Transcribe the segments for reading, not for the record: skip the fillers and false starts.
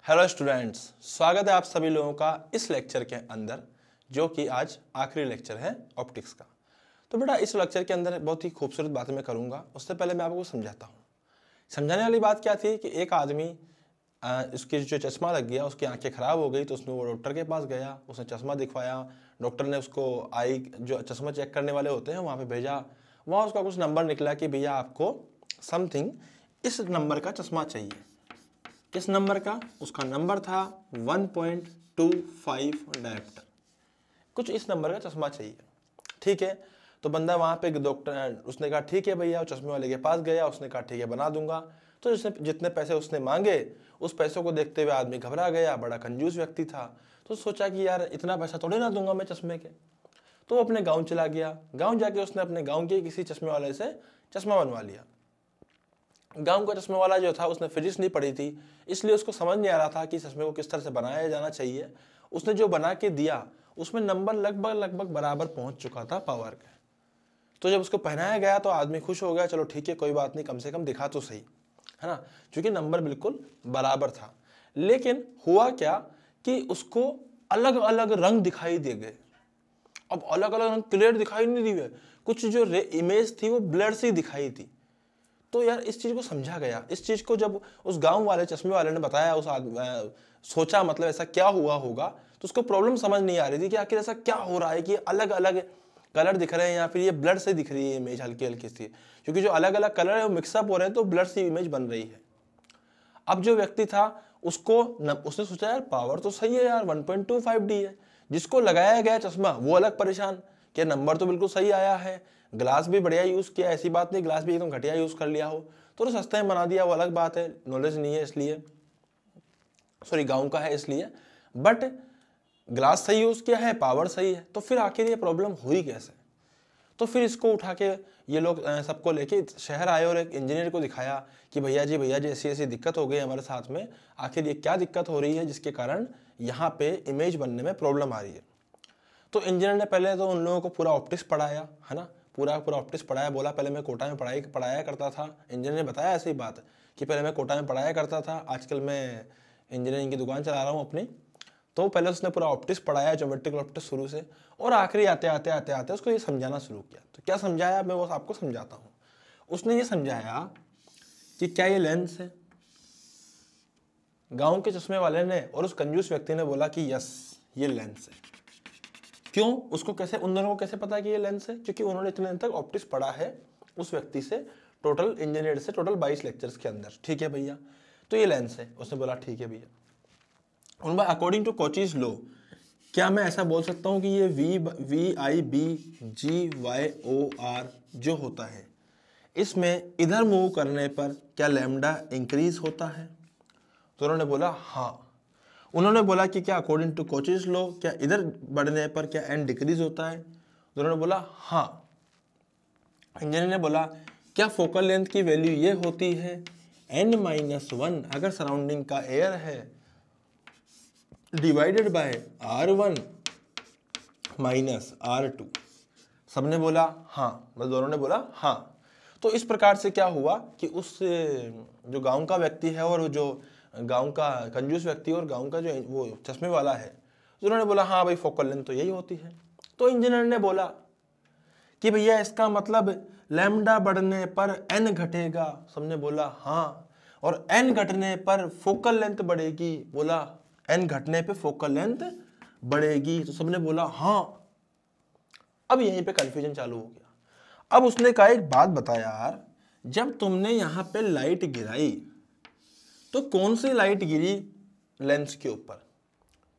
Hello students, स्वागत है आप सभी लोगों का इस लेक्चर के अंदर, जो कि आज आखिरी लेक्चर है ऑप्टिक्स का। तो बेटा इस लेक्चर के अंदर बहुत ही खूबसूरत बातें मैं करूंगा। उससे पहले मैं आपको समझाता हूँ। समझाने वाली बात क्या थी कि एक आदमी उसकी जो चश्मा लग गया, उसकी आंखें खराब हो गई, तो उसने वो डॉक्टर के पास गया, उसने चश्मा दिखवाया। डॉक्टर ने उसको आई जो चश्मा चेक करने वाले होते हैं वहाँ पर भेजा। वहाँ उसका कुछ नंबर निकला कि भैया आपको समथिंग इस नंबर का चश्मा चाहिए। किस नंबर का? उसका नंबर था 1.25 डायप्टर, कुछ इस नंबर का चश्मा चाहिए। ठीक है, तो बंदा वहाँ पे डॉक्टर, उसने कहा ठीक है भैया, चश्मे वाले के पास गया, उसने कहा ठीक है बना दूंगा। तो उसने जितने पैसे उसने मांगे, उस पैसों को देखते हुए आदमी घबरा गया, बड़ा कंजूस व्यक्ति था। तो सोचा कि यार इतना पैसा थोड़ी ना दूंगा मैं चश्मे के। तो वो अपने गाँव चला गया। गाँव जाके उसने अपने गाँव के किसी चश्मे वाले से चश्मा बनवा लिया। गांव का चश्मे वाला जो था, उसने फिजिक्स नहीं पढ़ी थी, इसलिए उसको समझ नहीं आ रहा था कि चश्मे को किस तरह से बनाया जाना चाहिए। उसने जो बना के दिया उसमें नंबर लगभग बराबर पहुंच चुका था पावर का। तो जब उसको पहनाया गया तो आदमी खुश हो गया, चलो ठीक है कोई बात नहीं, कम से कम दिखा तो सही, है ना, क्योंकि नंबर बिल्कुल बराबर था। लेकिन हुआ क्या कि उसको अलग अलग रंग दिखाई दे गए। अब अलग अलग रंग क्लियर दिखाई नहीं दिए, कुछ जो इमेज थी वो ब्लर सी दिखाई थी। तो यार इस चीज को समझा गया। इस चीज को जब उस गांव वाले चश्मे वाले ने बताया, उस सोचा मतलब ऐसा क्या हुआ होगा, तो उसको प्रॉब्लम समझ नहीं आ रही थी कि आखिर ऐसा क्या हो रहा है कि अलग अलग कलर दिख रहे हैं या फिर ये ब्लड से दिख रही है इमेज हल्की हल्की सी, क्योंकि जो अलग अलग कलर है वो मिक्सअप हो रहे हैं तो ब्लड सी इमेज बन रही है। अब जो व्यक्ति था उसने सोचा यार पावर तो सही है यार, 1.25D है। जिसको लगाया गया चश्मा वो अलग परेशान कि नंबर तो बिल्कुल सही आया है, ग्लास भी बढ़िया यूज किया, ऐसी बात नहीं ग्लास भी एकदम घटिया यूज कर लिया हो, तो सस्ते में बना दिया वो अलग बात है, नॉलेज नहीं है इसलिए, सॉरी गांव का है इसलिए, बट ग्लास सही यूज किया है, पावर सही है। तो फिर आखिर ये प्रॉब्लम हुई कैसे? तो फिर इसको उठा के ये लोग सबको लेके शहर आए और एक इंजीनियर को दिखाया कि भैया जी ऐसी ऐसी दिक्कत हो गई हमारे साथ में, आखिर ये क्या दिक्कत हो रही है जिसके कारण यहाँ पे इमेज बनने में प्रॉब्लम आ रही है। तो इंजीनियर ने पहले तो उन लोगों को पूरा ऑप्टिक्स पढ़ाया, है ना, पूरा ऑप्टिक्स पढ़ाया। बोला पहले मैं कोटा में पढ़ाया करता था। इंजीनियर ने बताया ऐसी बात कि पहले मैं कोटा में पढ़ाया करता था, आजकल मैं इंजीनियरिंग की दुकान चला रहा हूँ अपनी। तो पहले उसने पूरा ऑप्टिक्स पढ़ाया, ज्योमेट्रिकल ऑप्टिक्स शुरू से, और आखिरी आते आते उसको ये समझाना शुरू किया। तो क्या समझाया मैं वो आपको समझाता हूँ। उसने ये समझाया कि क्या ये लेंस है। गांव के चश्मे वाले ने और उस कंजूस व्यक्ति ने बोला कि यस ये लेंस है। क्यों? उसको कैसे, उन दोनों को कैसे पता कि ये लेंस है? क्योंकि उन्होंने इतने दिन तक ऑप्टिक्स पढ़ा है उस व्यक्ति से, टोटल इंजीनियर से टोटल 22 लेक्चर्स के अंदर। ठीक है भैया, तो ये लेंस है। उसने बोला ठीक है भैया। उनका अकॉर्डिंग टू कोचीज लॉ, क्या मैं ऐसा बोल सकता हूँ कि ये VIBGYOR जो होता है, इसमें इधर मूव करने पर क्या लैम्डा इंक्रीज होता है? तो उन्होंने बोला हाँ। उन्होंने बोला कि क्या अकॉर्डिंग टू कोचीज लॉ क्या इधर बढ़ने पर क्या n डिक्रीज होता है? तो उन्होंने बोला हाँ। इंजीनियर ने बोला क्या फोकल लेंथ की वैल्यू ये होती है n-1 अगर सराउंडिंग का एयर है divided by R1 minus R2। सबने बोला हाँ, मतलब दोनों ने बोला हाँ। तो इस प्रकार से क्या हुआ कि उस जो गांव का व्यक्ति है और जो गांव का कंजूस व्यक्ति और गांव का जो वो चश्मे वाला है, तो उन्होंने बोला हाँ भाई फोकल लेंथ तो यही होती है। तो इंजीनियर ने बोला कि भैया इसका मतलब लैम्डा बढ़ने पर n घटेगा। सबने बोला हाँ, और n घटने पर फोकल लेंथ बढ़ेगी। बोला n घटने पे फोकल लेंथ बढ़ेगी। तो सबने बोला हाँ। अब यहीं पे कंफ्यूजन चालू हो गया। अब उसने कहा एक बात बता यार, जब तुमने यहां पे लाइट गिराई तो कौन सी लाइट गिरी लेंस के ऊपर?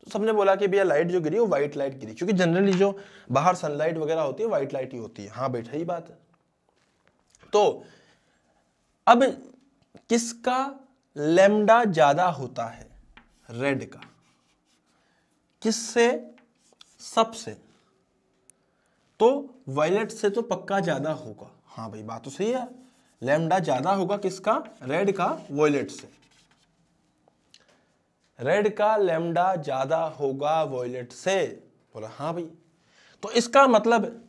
तो सबने बोला कि भैया लाइट जो गिरी वो व्हाइट लाइट गिरी, क्योंकि जनरली जो बाहर सनलाइट वगैरह होती है व्हाइट लाइट ही होती है। हाँ बेटा ही बात है। तो अब किसका लैम्डा ज्यादा होता है? रेड का। किससे? सबसे। तो वायलेट से तो पक्का ज्यादा होगा। हाँ भाई बात तो सही है, लैम्डा ज्यादा होगा किसका? रेड का वायलेट से। रेड का लैम्डा ज्यादा होगा वायलेट से। बोला हाँ भाई। तो इसका मतलब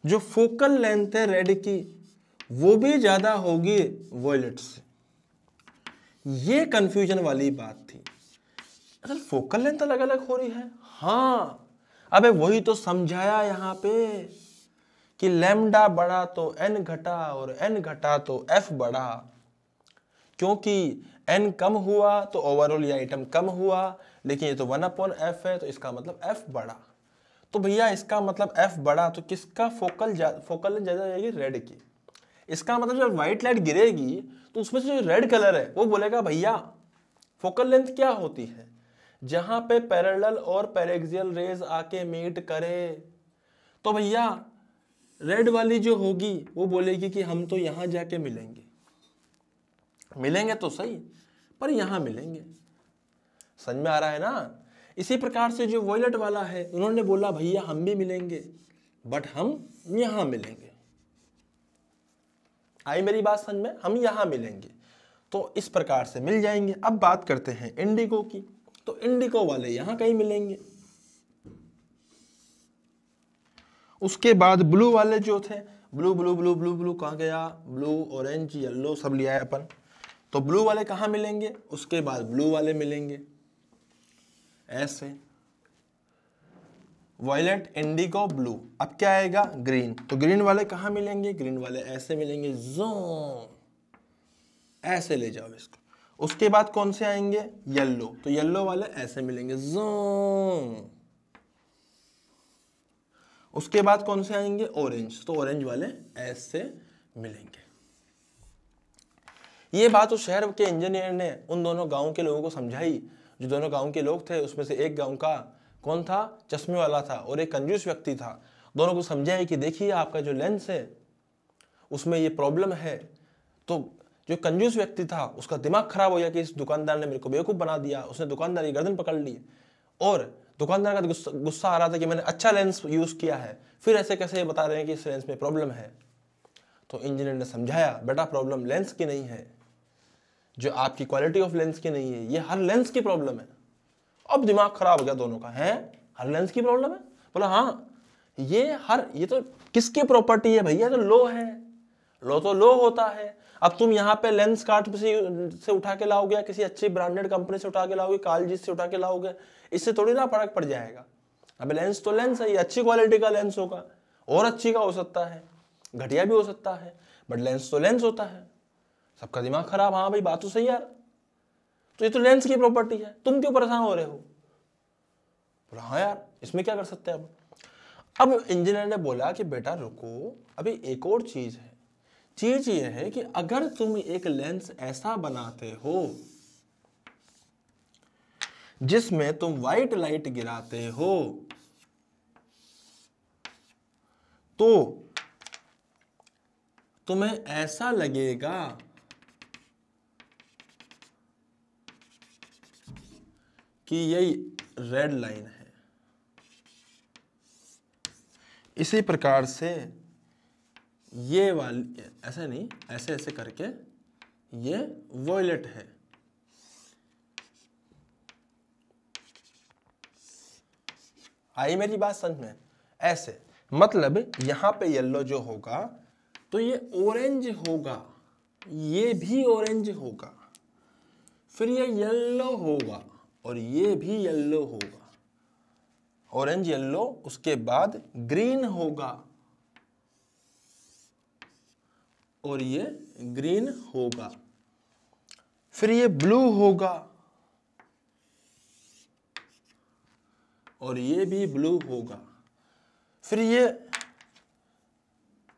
जो फोकल लेंथ है रेड की वो भी ज्यादा होगी वायलेट से। ये कंफ्यूजन वाली बात थी। अच्छा फोकल लेंथ अलग अलग हो रही है। हाँ, अबे वही तो समझाया यहाँ पे कि लैम्डा बढ़ा तो एन घटा और एन घटा तो एफ बढ़ा, क्योंकि एन कम हुआ तो ओवरऑल ये आइटम कम हुआ, लेकिन ये तो 1/f है तो इसका मतलब एफ बढ़ा। तो भैया इसका मतलब एफ बढ़ा तो किसका फोकल लेंथ ज्यादा जाएगी? रेड की। इसका मतलब जब व्हाइट लाइट गिरेगी तो उसमें से जो रेड कलर है वो बोलेगा भैया फोकल लेंथ क्या होती है? जहां पे पैरेलल और पैरेक्सियल रेज आके मीट करे। तो भैया रेड वाली जो होगी वो बोलेगी कि हम तो यहां जाके मिलेंगे, मिलेंगे तो सही पर यहां मिलेंगे। समझ में आ रहा है ना? इसी प्रकार से जो वॉयलेट वाला है उन्होंने बोला भैया हम भी मिलेंगे बट हम यहां मिलेंगे। आई मेरी बात समझ में? हम यहां मिलेंगे, तो इस प्रकार से मिल जाएंगे। अब बात करते हैं इंडिगो की, तो इंडिगो वाले यहां कहीं मिलेंगे। उसके बाद ब्लू वाले जो थे, blue blue blue blue blue कहाँ गया? ब्लू, ऑरेंज, येलो सब लिया है अपन। तो ब्लू वाले कहाँ मिलेंगे? उसके बाद ब्लू वाले मिलेंगे ऐसे, वॉयलेट, इंडिगो, ब्लू। अब क्या आएगा? ग्रीन। तो ग्रीन वाले कहाँ मिलेंगे? ग्रीन वाले ऐसे मिलेंगे, जोन, ऐसे ले जाओ इसको। उसके बाद कौन से आएंगे? येलो। तो येलो वाले ऐसे मिलेंगे, जोन। उसके बाद कौन से आएंगे? ऑरेंज। तो ऑरेंज वाले ऐसे मिलेंगे। ये बात उस शहर के इंजीनियर ने उन दोनों गांव के लोगों को समझाई। जो दोनों गांव के लोग थे उसमें से एक गांव का कौन था? चश्मे वाला था और एक कंजूस व्यक्ति था। दोनों को समझाया कि देखिए आपका जो लेंस है उसमें ये प्रॉब्लम है। तो जो कंजूस व्यक्ति था उसका दिमाग खराब हो गया कि इस दुकानदार ने मेरे को बेवकूफ़ बना दिया। उसने दुकानदार की गर्दन पकड़ ली और दुकानदार का गुस्सा आ रहा था कि मैंने अच्छा लेंस यूज़ किया है, फिर ऐसे कैसे ये बता रहे हैं कि इस लेंस में प्रॉब्लम है। तो इंजीनियर ने समझाया बेटा प्रॉब्लम लेंस की नहीं है, जो आपकी क्वालिटी ऑफ लेंस की नहीं है, ये हर लेंस की प्रॉब्लम है। अब दिमाग खराब हो गया दोनों का, है हर लेंस की प्रॉब्लम है? बोला हाँ, ये तो किसकी प्रॉपर्टी है भैया? तो लो है, लो तो लो होता है। अब तुम यहाँ पे लेंस कार्ट से उठा के लाओगे या किसी अच्छी ब्रांडेड कंपनी से उठा के लाओगे, कालजी से उठा के लाओगे, इससे थोड़ी ना फर्क पड़ जाएगा। अब लेंस तो लेंस है, ये अच्छी क्वालिटी का लेंस होगा, और अच्छी का हो सकता है, घटिया भी हो सकता है, बट लेंस तो लेंस होता है। सबका दिमाग खराब, हाँ भाई बात तो सही यार, तो ये तो लेंस की प्रॉपर्टी है, तुम क्यों परेशान हो रहे हो? बोला हाँ यार इसमें क्या कर सकते हैं। अब इंजीनियर ने बोला कि बेटा रुको, अभी एक और चीज है। चीज ये है कि अगर तुम एक लेंस ऐसा बनाते हो जिसमें तुम व्हाइट लाइट गिराते हो तो तुम्हें ऐसा लगेगा कि यही रेड लाइन है। इसी प्रकार से ये वाली ऐसे नहीं, ऐसे ऐसे करके ये वॉयलेट है। आई मेरी बात समझ में? ऐसे मतलब यहां पे येलो जो होगा तो ये ऑरेंज होगा, ये भी ऑरेंज होगा, फिर ये येलो होगा और ये भी येलो होगा, ऑरेंज येलो, उसके बाद ग्रीन होगा और ये ग्रीन होगा, फिर ये ब्लू होगा और ये भी ब्लू होगा, फिर ये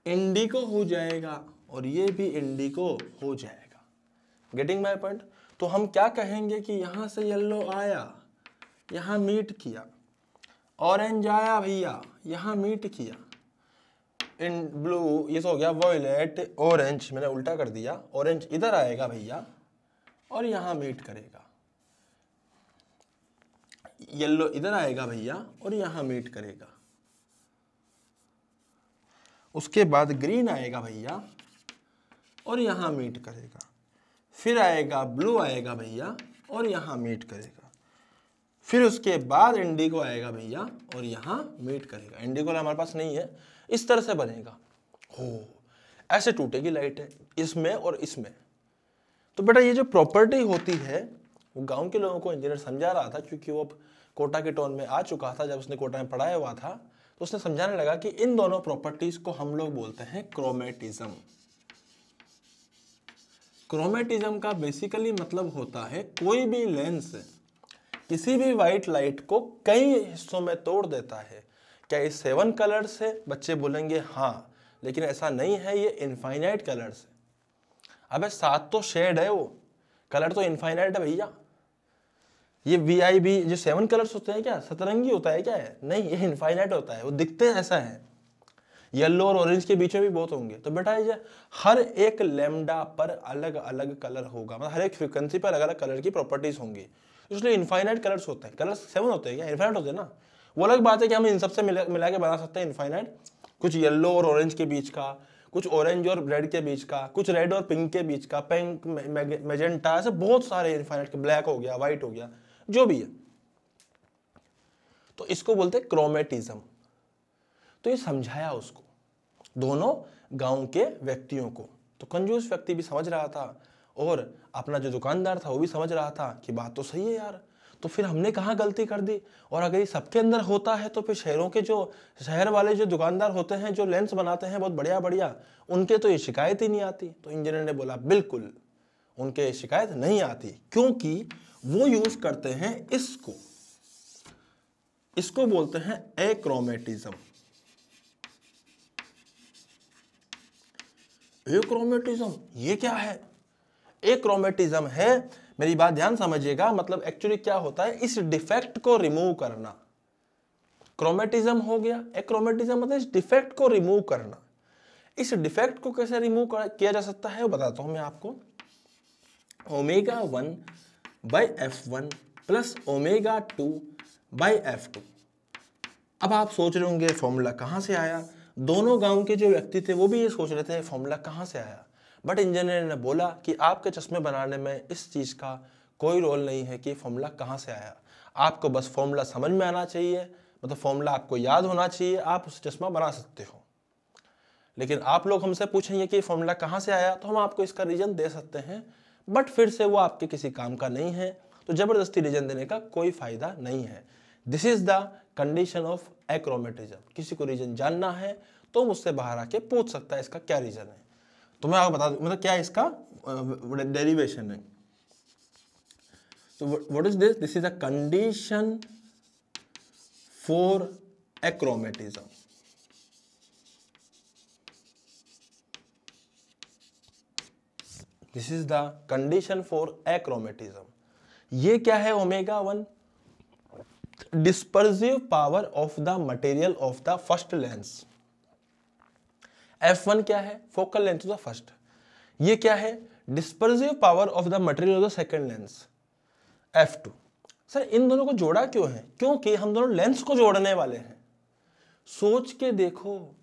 इंडिगो हो जाएगा और ये भी इंडिगो हो जाएगा। Getting my point? तो हम क्या कहेंगे कि यहां से येलो आया, यहां मीट किया, ऑरेंज आया भैया, यहां मीट किया, इन ब्लू, ये तो हो गया वॉयलेट, ऑरेंज मैंने उल्टा कर दिया, ऑरेंज इधर आएगा भैया और यहां मीट करेगा, येलो इधर आएगा भैया और यहां मीट करेगा, उसके बाद ग्रीन आएगा भैया और यहां मीट करेगा, फिर आएगा ब्लू आएगा भैया और यहां मीट करेगा, फिर उसके बाद इंडिगो आएगा भैया और यहां मीट करेगा। इंडिगो हमारे पास नहीं है, इस तरह से बनेगा, हो ऐसे टूटेगी लाइट है इसमें और इसमें। तो बेटा ये जो प्रॉपर्टी होती है वो गांव के लोगों को इंजीनियर समझा रहा था, क्योंकि वो कोटा के टोन में आ चुका था, जब उसने कोटा में पढ़ाया हुआ था, तो उसने समझाने लगा कि इन दोनों प्रॉपर्टीज को हम लोग बोलते हैं क्रोमेटिज्म। क्रोमेटिज्म का बेसिकली मतलब होता है कोई भी लेंस किसी भी व्हाइट लाइट को कई हिस्सों में तोड़ देता है। क्या ये 7 कलर्स है? बच्चे बोलेंगे हाँ, लेकिन ऐसा नहीं है, ये इनफाइनाइट कलर्स है। अबे 7 तो शेड है, वो कलर तो इनफाइनाइट है भैया। ये VIB जो 7 कलर्स होते हैं, क्या सतरंगी होता है क्या है? नहीं, ये इनफाइनाइट होता है, वो दिखते हैं ऐसा है। येलो और ऑरेंज के बीच में भी बहुत होंगे। तो बेटा ये हर एक लैम्डा पर अलग अलग कलर होगा, मतलब हर एक फ्रीक्वेंसी पर अलग अलग कलर की प्रॉपर्टीज होंगी, इसलिए इनफाइनाइट कलर्स होते हैं। कलर्स 7 होते हैं क्या? इनफाइनाइट होते हैं ना। वो अलग बात है कि हम इन सबसे मिला के बना सकते हैं इनफाइनाइट, कुछ येलो और ऑरेंज के बीच का, कुछ ऑरेंज और रेड के बीच का, कुछ रेड और पिंक के बीच का, पिंक मैजेंटा, ऐसे बहुत सारे इनफाइनाइट के, ब्लैक हो गया, व्हाइट हो गया, जो भी है। तो इसको बोलते हैं क्रोमेटिज्म। तो ये समझाया उसको, दोनों गांव के व्यक्तियों को। तो कंजूस व्यक्ति भी समझ रहा था और अपना जो दुकानदार था वो भी समझ रहा था कि बात तो सही है यार, तो फिर हमने कहाँ गलती कर दी। और अगर ये सबके अंदर होता है तो फिर शहर वाले जो दुकानदार होते हैं, जो लेंस बनाते हैं बहुत बढ़िया बढ़िया, उनके तो ये शिकायत ही नहीं आती। तो इंजीनियर ने बोला बिल्कुल उनके शिकायत नहीं आती, क्योंकि वो यूज करते हैं इसको बोलते हैं एक्रोमेटिज्म। एक्रोमेटिज्म ये क्या है? एक्रोमेटिज्म है, मेरी बात ध्यान समझिएगा, मतलब एक्चुअली क्या होता है, इस डिफेक्ट को रिमूव करना। क्रोमेटिज्म हो गया, एक्रोमेटिज्म मतलब इस डिफेक्ट को रिमूव करना। इस डिफेक्ट को कैसे रिमूव किया जा सकता है वो बताता हूं मैं आपको। ω1/f1 plus ω2/f2। अब आप सोच रहे होंगे फॉर्मूला कहां से आया? दोनों गांव के जो व्यक्ति थे वो भी ये सोच रहे थे फॉर्मूला कहां से आया। बट इंजीनियर ने बोला कि आपके चश्मे बनाने में इस चीज का कोई रोल नहीं है कि फॉर्मूला कहां से आया, आपको बस फॉर्मूला समझ में आना चाहिए, मतलब फॉर्मूला आपको याद होना चाहिए, आप उस चश्मा बना सकते हो। लेकिन आप लोग हमसे पूछेंगे कि फॉर्मूला कहां से आया, तो हम आपको इसका रीजन दे सकते हैं, बट फिर से वो आपके किसी काम का नहीं है, तो जबरदस्ती रीजन देने का कोई फायदा नहीं है। This is the condition of achromatism. किसी को रीजन जानना है तो मुझसे बाहर आके पूछ सकता है इसका क्या रीजन है, तो मैं आपको बता दूं मतलब क्या इसका डेरिवेशन है। तो what is this? This is a condition for achromatism. This is the condition for achromatism. ये क्या है? ω1 dispersive power of the material of the first lens. f1 क्या है? Focal length of the first. ये क्या है? Dispersive power of the material of the second lens f2। Sir इन दोनों को जोड़ा क्यों है? क्योंकि हम दोनों लेंस को जोड़ने वाले हैं। सोच के देखो,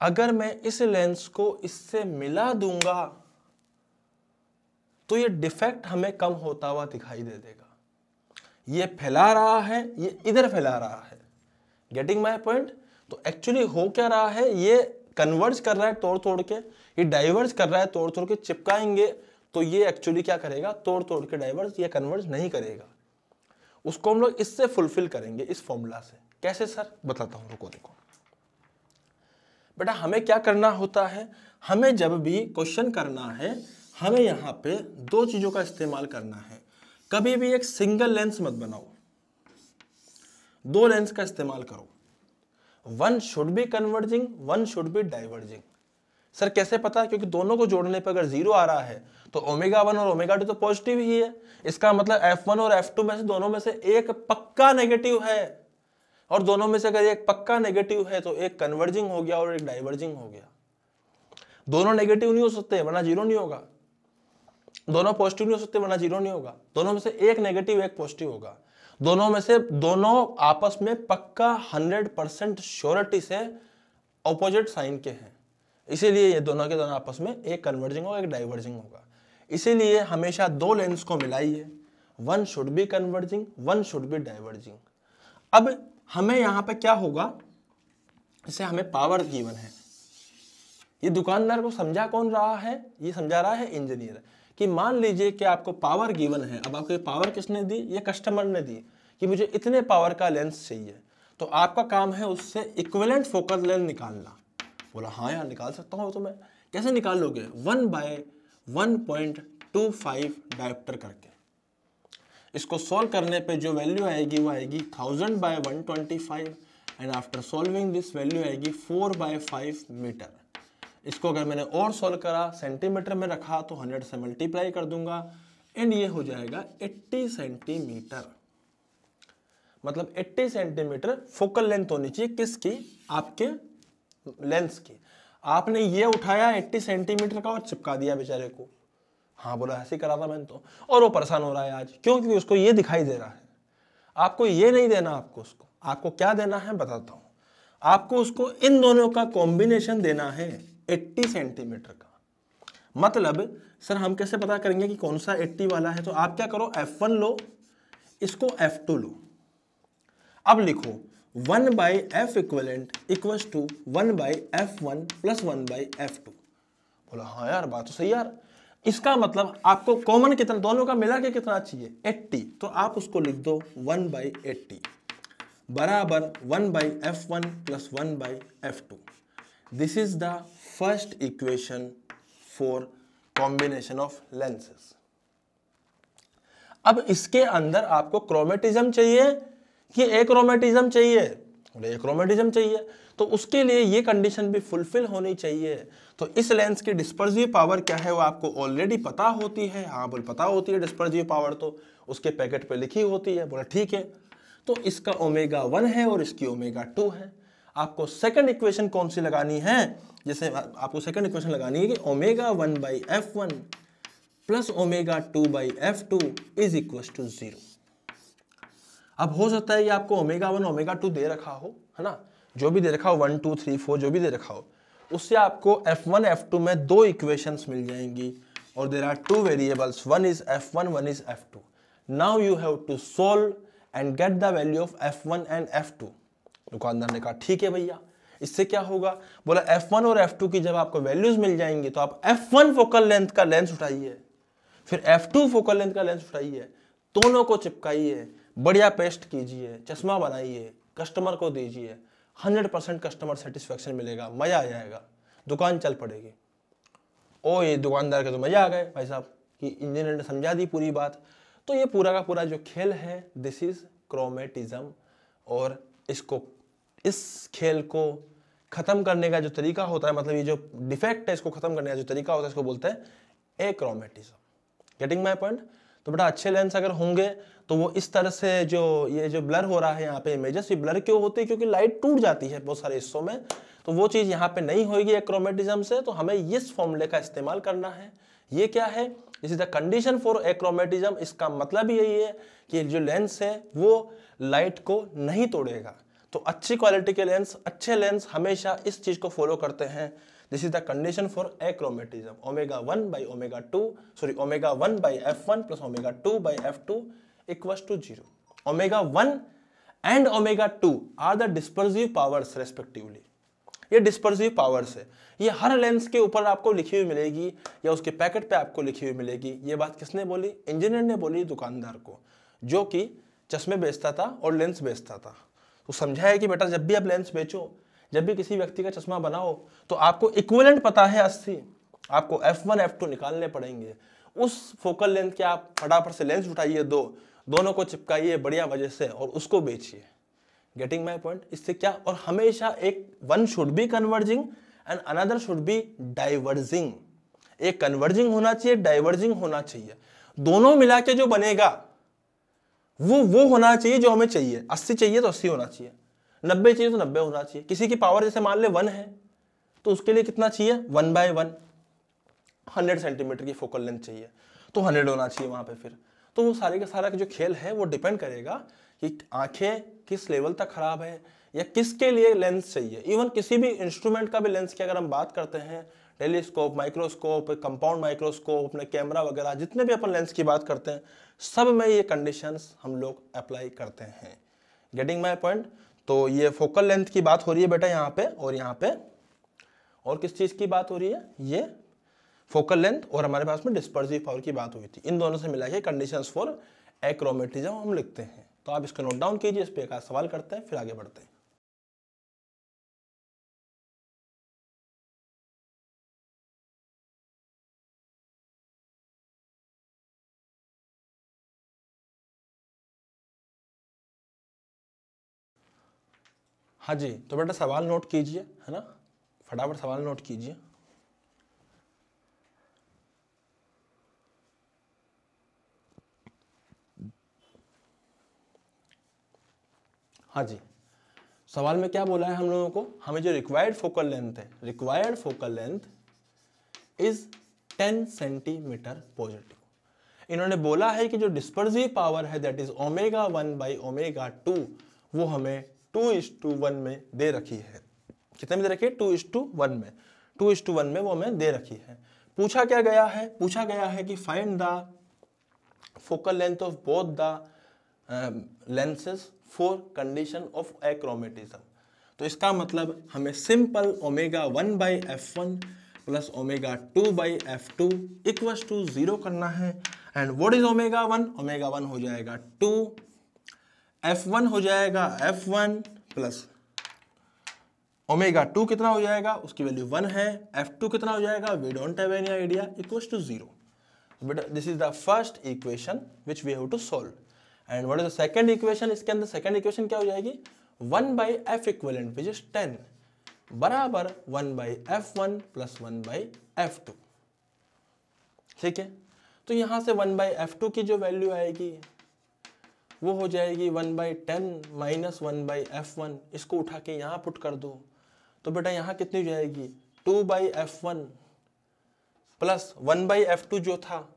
अगर मैं इस लेंस को इससे मिला दूंगा तो ये डिफेक्ट हमें कम होता हुआ दिखाई दे देगा। ये फैला रहा है, ये इधर फैला रहा है। Getting my point? तो एक्चुअली हो क्या रहा है, ये कन्वर्ज कर रहा है तोड़ तोड़ के, ये डाइवर्ज कर रहा है तोड़ तोड़ के। चिपकाएंगे तो ये एक्चुअली क्या करेगा? तोड़ तोड़ के डाइवर्ज या कन्वर्ज नहीं करेगा। उसको हम लोग इससे फुलफिल करेंगे, इस फॉर्मूला से। कैसे सर? बताता हूं, रुको देखो बेटा। हमें क्या करना होता है, हमें जब भी क्वेश्चन करना है, हमें यहां पे 2 चीजों का इस्तेमाल करना है। कभी भी एक सिंगल लेंस मत बनाओ, 2 लेंस का इस्तेमाल करो। 1 should be converging, 1 should be diverging. Sir कैसे पता? क्योंकि दोनों को जोड़ने पर अगर 0 आ रहा है तो ω1 और ω2 तो पॉजिटिव ही है। इसका मतलब f1 और f2 में से दोनों में से एक पक्का नेगेटिव है, और दोनों में से अगर एक पक्का नेगेटिव है तो एक कन्वर्जिंग हो गया और एक डाइवर्जिंग हो गया। दोनों नेगेटिव नहीं हो सकते वरना 0 नहीं होगा, दोनों पॉजिटिव नहीं हो सकते वरना 0 नहीं होगा। दोनों में से एक नेगेटिव एक पॉजिटिव होगा। दोनों आपस में पक्का 100% श्योरिटी से ऑपोजिट साइन के हैं, इसीलिए ये दोनों के दोनों आपस में एक कन्वर्जिंग होगा एक डाइवर्जिंग होगा। इसीलिए हमेशा 2 लेंस को मिलाइए, 1 should be converging, 1 should be diverging. अब हमें यहां पे क्या होगा, इसे हमें पावर गिवन है। ये दुकानदार को समझा कौन रहा है? ये समझा रहा है इंजीनियर, कि मान लीजिए कि आपको पावर गिवन है, अब आपको पावर किसने दी, ये कस्टमर ने दी कि मुझे इतने पावर का लेंस चाहिए, तो आपका काम है उससे इक्विवेलेंट फोकस लेंथ निकालना। बोला हाँ यार निकाल सकता हूँ, तो मैं कैसे निकाल लोगे, 1/1.25 डायोप्टर करके। इसको सॉल्व करने पे जो वैल्यू आएगी वो आएगी 1000/125 and after solving this value आएगी 4/5 मीटर। इसको अगर मैंने और सॉल्व करा, सेंटीमीटर में रखा तो 100 से मल्टीप्लाई कर दूंगा एंड ये हो जाएगा 80 सेंटीमीटर। मतलब 80 सेंटीमीटर फोकल लेंथ होनी चाहिए, किसकी, आपके लेंस की। आपने ये उठाया 80 सेंटीमीटर का और चिपका दिया बेचारे को। हाँ बोला ऐसे ही करा था मैंने तो, और वो परेशान हो रहा है आज, क्योंकि उसको ये दिखाई दे रहा है। आपको ये नहीं देना, आपको क्या देना है बताता हूँ। आपको उसको इन दोनों का कॉम्बिनेशन देना है 80 सेंटीमीटर का। मतलब सर हम कैसे पता करेंगे कि कौन सा 80 वाला है, तो आप क्या करो, F1 लो, इसको F2 लो। अब लिखो 1/F equivalent equals to 1/F1 plus 1/F2। बोला हाँ यार बात तो सही यार। इसका मतलब आपको कॉमन कितना, दोनों का मिला के कितना चाहिए, 80, तो आप उसको लिख दो 1/80 बराबर 1/F1 plus 1/F2। This is the first equation for combination of lenses. अब इसके अंदर आपको क्रोमेटिज्म चाहिए कि एक्रोमेटिज्म चाहिए, एक्रोमेटिज्म चाहिए, तो उसके लिए ये कंडीशन भी फुलफिल होनी चाहिए। तो इस लेंस की डिस्पर्सिव पावर क्या है वो आपको ऑलरेडी पता होती है। हाँ बोल पता होती है डिस्पर्सिव पावर, तो उसके पैकेट पे लिखी होती है। बोला ठीक है, तो इसका ω1 है और इसकी ω2 है। आपको सेकंड इक्वेशन कौन सी लगानी है, जैसे आपको सेकंड इक्वेशन लगानी है कि ω1/F1 plus ω2/F2 is equal to 0। अब हो सकता है कि आपको ω1 ω2 दे रखा हो, है ना, जो भी दे रखा हो 1 2 3 4 जो भी दे रखा हो, उससे आपको F1 F2 में दो इक्वेशंस मिल जाएंगी और there are two variables, one is F1 one is F2। Now you have to solve and get the value of F1 and F2। दुकानदार ने कहा ठीक है भैया, इससे क्या होगा, बोला F1 और F2 की जब आपको वैल्यूज मिल जाएंगी तो आप F1 फोकल लेंथ का लेंस उठाइए, फिर F2 फोकल लेंथ का लेंस उठाइए, दोनों को चिपकाइए, बढ़िया पेस्ट कीजिए, चश्मा बनाइए, कस्टमर को दीजिए, 100% कस्टमर सेटिस्फेक्शन मिलेगा, मजा आ जाएगा, दुकान चल पड़ेगी। ओ ये दुकानदार के तो मजा आ गए भाई साहब कि इंजीनियर ने समझा दी पूरी बात। तो ये पूरा का पूरा जो खेल है दिस इज क्रोमेटिज्म, और इसको, इस खेल को खत्म करने का जो तरीका होता है, मतलब ये जो डिफेक्ट है इसको खत्म करने का जो तरीका होता है इसको बोलते हैं एक्रोमेटिज्म। Getting my point. तो बेटा अच्छे लेंस अगर होंगे तो वो इस तरह से जो ये जो ब्लर हो रहा है यहाँ पे इमेजेस, ये ब्लर क्यों होती है, क्योंकि लाइट टूट जाती है बहुत सारे हिस्सों में, तो वो चीज़ यहाँ पे नहीं होगी एक्रोमेटिज्म से। तो हमें इस फॉर्मूले का इस्तेमाल करना है। ये क्या है, this is the condition for achromatism. इसका मतलब यही है कि जो लेंस है वो लाइट को नहीं तोड़ेगा। तो अच्छी क्वालिटी के लेंस, अच्छे लेंस हमेशा इस चीज को फॉलो करते हैं। This is the condition for achromatism. ω1/F1 plus ω2/F2 equals to 0। ω1 and ω2 are the dispersive powers respectively. ये डिस्पर्सिव पावर्स है, ये हर लेंस के ऊपर आपको लिखी हुई मिलेगी या उसके पैकेट पे आपको लिखी हुई मिलेगी। ये बात किसने बोली, इंजीनियर ने बोली दुकानदार को, जो कि चश्मे बेचता था और लेंस बेचता था। तो समझाया कि बेटा जब भी आप लेंस बेचो, जब भी किसी व्यक्ति का चश्मा बनाओ, तो आपको इक्विवेलेंट पता है 80, आपको F1 F2 निकालने पड़ेंगे। उस फोकल लेंथ के आप फटाफट से लेंस उठाइए, दोनों को चिपकाइए बढ़िया वजह से और उसको बेचिए। Getting my point. इससे क्या, और हमेशा एक one should be converging and another should be diverging. एक कन्वर्जिंग होना चाहिए, डाइवर्जिंग होना चाहिए, दोनों मिला के जो बनेगा वो होना चाहिए जो हमें चाहिए। 80 चाहिए तो 80 होना चाहिए, 90 चाहिए तो 90 होना चाहिए। किसी की पावर जैसे मान ले 1 है तो उसके लिए कितना चाहिए, 1/1, 100 सेंटीमीटर की फोकल लेंथ चाहिए तो 100 होना चाहिए वहां पे। फिर तो वो सारे का सारा जो खेल है वो डिपेंड करेगा कि आंखें किस लेवल तक खराब है या किसके लिए लेंस चाहिए। इवन किसी भी इंस्ट्रूमेंट का भी लेंस की अगर हम बात करते हैं, टेलीस्कोप, माइक्रोस्कोप, कंपाउंड माइक्रोस्कोप, अपने कैमरा वगैरह, जितने भी अपन लेंस की बात करते हैं, सब में ये कंडीशंस हम लोग अप्लाई करते हैं। Getting my point. तो ये फोकल लेंथ की बात हो रही है बेटा यहाँ पे, और यहाँ पे और किस चीज़ की बात हो रही है, ये फोकल लेंथ और हमारे पास में डिस्पर्सिव पावर की बात हुई थी। इन दोनों से मिला के कंडीशंस फॉर एक्रोमेटिज्म हम लिखते हैं। तो आप इसको नोट डाउन कीजिए, इस पे एक सवाल करते हैं फिर आगे बढ़ते हैं। हाँ जी, तो बेटा सवाल नोट कीजिए, है ना, फटाफट सवाल नोट कीजिए। हाँ जी, सवाल में क्या बोला है हम लोगों को, हमें जो रिक्वायर्ड फोकल लेंथ है, required focal length is 10 centimetre positive. इन्होंने बोला है कि जो डिस्पर्सिव पावर है that is omega 1 by omega 2 वो हमें 2:1 में दे रखी है। कितने में दे रखी है? 2:1 में। 2:1 में वो हमें दे रखी है। पूछा क्या गया है? पूछा गया है कि find the focal length of both the lenses for condition of achromatism. तो इसका मतलब हमें simple omega 1 by F1 plus omega 2 by F2 equals to 0 करना है। And what is omega 1? Omega 1 हो जाएगा 2, F1 हो जाएगा F1 प्लस ओमेगा 2 कितना हो जाएगा, उसकी वैल्यू 1 है। F2 कितना हो जाएगा, we don't have any idea, equals to 0। बेटा this is the first equation which we have to solve. And what is the second equation? इसके अंदर सेकंड इक्वेशन क्या हो जाएगी, 1 by f equivalent which is 10 बराबर 1 by F1 plus 1 by F2। ठीक है, तो यहां से 1 बाई F2 की जो वैल्यू आएगी वो हो जाएगी 1 बाई 10 माइनस 1 बाई F1। इसको उठा के यहां पुट कर दो, तो बेटा यहां कितनी हो जाएगी, 2 by F1 plus 1 by F2 जो था,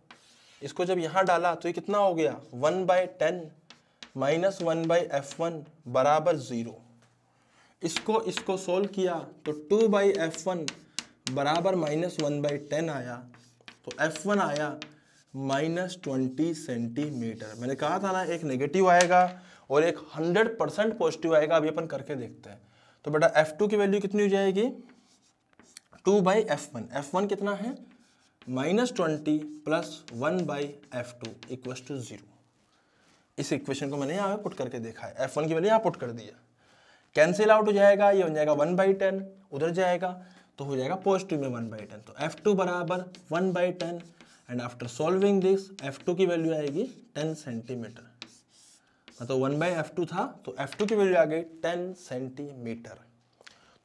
इसको जब यहां डाला तो ये कितना हो गया, 1 बाई 10 माइनस 1 बाई F1 बराबर 0। इसको सोल्व किया तो 2 बाई F1 बराबर माइनस 1 बाई 10 आया, तो F1 आया माइनस 20 सेंटीमीटर। मैंने कहा था ना एक नेगेटिव आएगा और एक 100% पॉजिटिव आएगा। अभी अपन करके देखते हैं। तो बेटा F2 की वैल्यू कितनी हो जाएगी, 2 बाई F1। F1 कितना है, minus 20 plus 1 by F2 equals to 0। इस इक्वेशन को मैंने यहाँ पुट करके देखा है, F1 की वैल्यू यहाँ पुट कर दिया, कैंसिल आउट हो जाएगा, ये बन जाएगा 1 बाई 10, उधर जाएगा तो हो जाएगा पॉजिटिव में 1 बाई 10। तो F2 बराबर 1 by 10 and after solving this F2 की वैल्यू आएगी 10 सेंटीमीटर। मतलब 1 बाई F2 था तो F2 की वैल्यू आ गई 10 सेंटीमीटर।